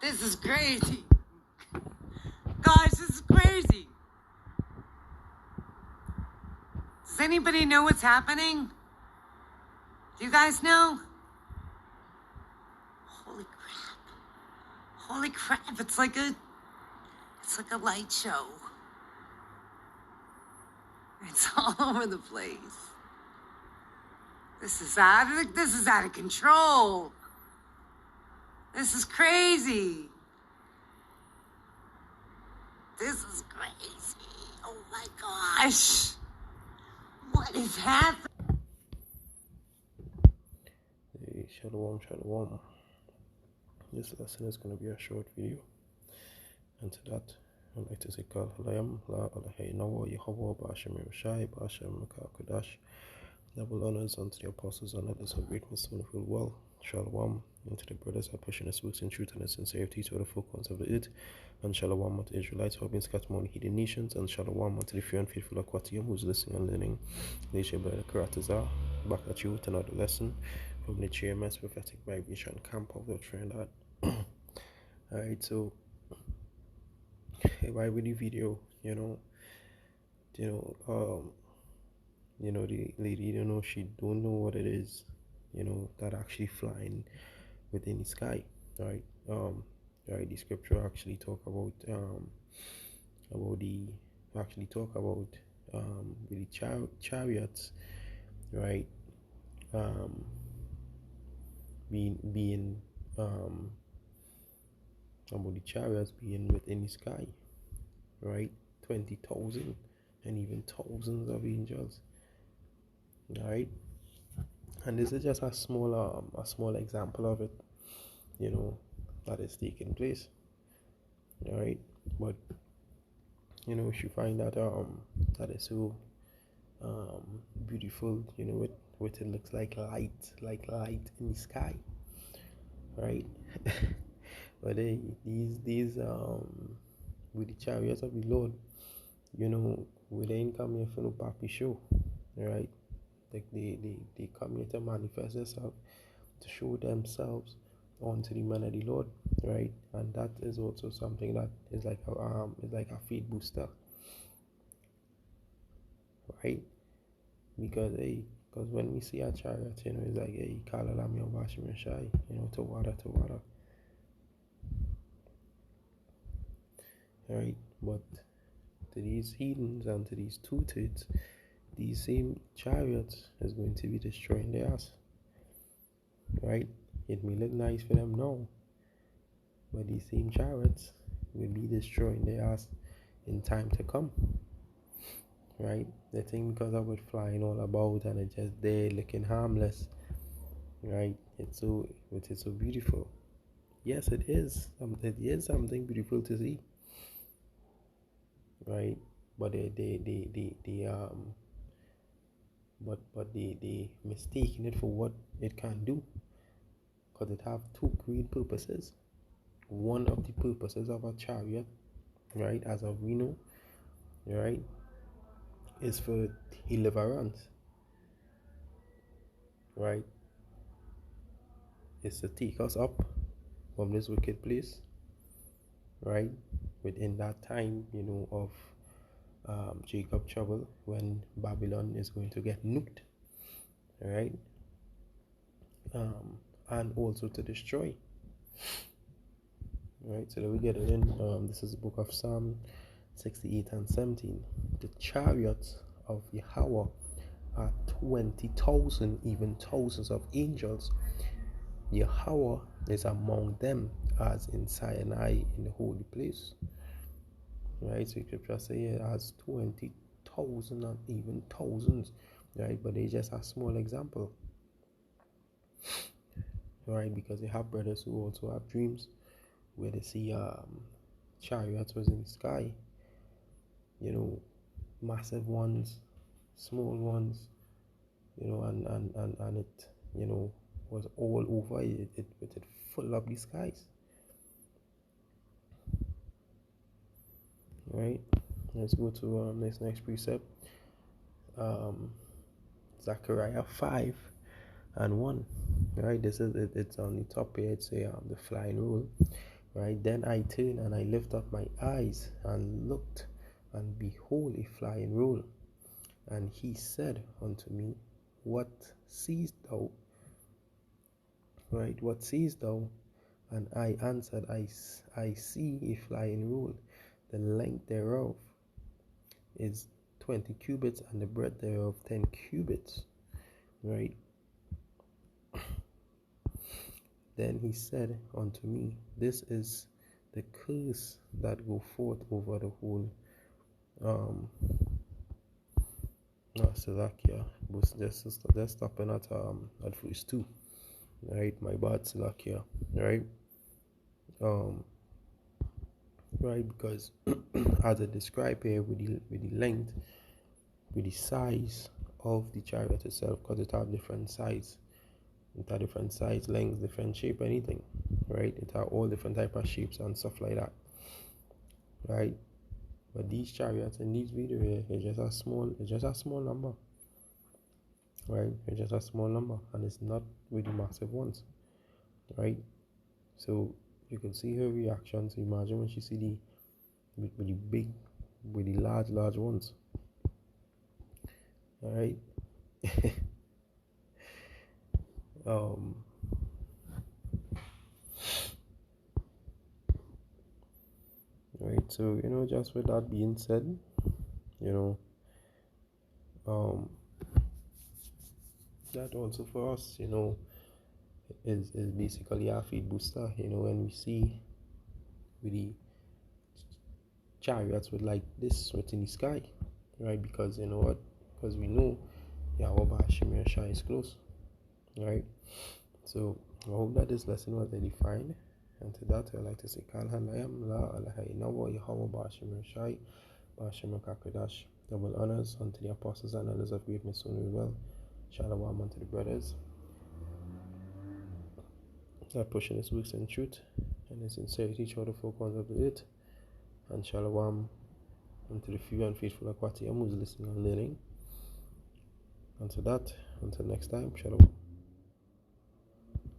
This is crazy. Guys, this is crazy. Does anybody know what's happening? Do you guys know? Holy crap. Holy crap. It's like a light show. It's all over the place. This is out of control. This is crazy. This is crazy. Oh my gosh. What is happening? Hey, shalom. This lesson is going to be a short video. And to that, I'd like to say, Kal Halayam, La Alahai Nawa, Yahweh, Basham Shai, Basham Kudash. Double honors unto the apostles and others of greatness, wonderful well. Shalom unto the brothers who are pushing the books in truth and in sincerity to the folk ones of the earth. And shalom unto the Israelites who have been scattered among hidden nations. And shalom unto the few and faithful Aquatium who's listening and learning. Leisha Brother Karatazar, back at you with another lesson from the GMS Prophetic Vibration Camp of the Trinidad. Alright, so why with the video, the lady, she don't know what it is, that actually flying within the sky, right? The scripture actually talk about the chariots, right? Being about the chariots being within the sky, right? 20,000 and even thousands of angels. Right, and this is just a small example of it, that is taking place. All right, but you find that that is so beautiful, with it looks like light in the sky, right? But these with the chariots of the Lord, we didn't come here for no papi show, right? Like they come here to manifest themselves, to show themselves unto the man of the Lord, right? And that is also something that is like a faith booster, right? Because when we see a chariot, it's like, hey, kalalam your bashim shai, to water, right? But to these heathens and to these two-tits, these same chariots is going to be destroying their ass, right? It may look nice for them now, but these same chariots will be destroying their ass in time to come, right? The thing, because of it flying all about and it's just there looking harmless, right? It's so beautiful. Yes, it is. It is something beautiful to see, right? But they mistaking it for what it can do, because it have two great purposes. One of the purposes of a chariot, right, as of we know, right, is for deliverance, right? It's to take us up from this wicked place, right? Within that time, of Jacob trouble, when Babylon is going to get nuked, right? And also to destroy, right? So that we get it in. This is the book of Psalm 68 and 17. The chariots of Yahweh are 20,000, even thousands of angels. Yahweh is among them, as in Sinai in the holy place. Right, so scripture say it has 20,000 and even thousands, right? But they just a small example, right? Because they have brothers who also have dreams where they see chariots was in the sky, massive ones, small ones, and it, was all over it full of the skies. Right, let's go to next precept. Zechariah 5 and 1. Right, this is it's on the top here. It's the flying rule, Right? Then I turned and I lifted up my eyes and looked, and behold, a flying roll. And he said unto me, What seest thou? Right? What seest thou? And I answered, I see a flying roll. The length thereof is 20 cubits, and the breadth thereof 10 cubits. Right? Then he said unto me, This is the curse that go forth over the whole Slovakia. But just stopping at verse 2. Right, my bad, Slovakia. Right? Right, because as I describe here with the length, with the size of the chariot itself, because it have different size. It have different size, length, different shape, anything. Right? It have all different type of shapes and stuff like that. Right? But these chariots in these video here it's just a small number. Right? It's just a small number, and it's not really massive ones. Right? So you can see her reaction. So imagine when she see the with the big, with the large ones. All right. Right. So just with that being said, that also for us, is basically our feed booster. When we see with the chariots with like this within the sky, right? Because you know what? Because we know Yahweh Bashimir Shah is close, right? So I hope that this lesson was edifying. And to that, I'd like to say, Kalhanayam La Alahai Nawa Yahweh Bashimir Shai Bashimir Kakadash. Double honors unto the apostles and elders of greatness soon we will. Shalom unto the brothers that pushing his works in truth and in sincerity toward the four corners of the earth. And shalom unto the few and faithful Akwatiyam who's listening and learning. And to that, until next time, shalom.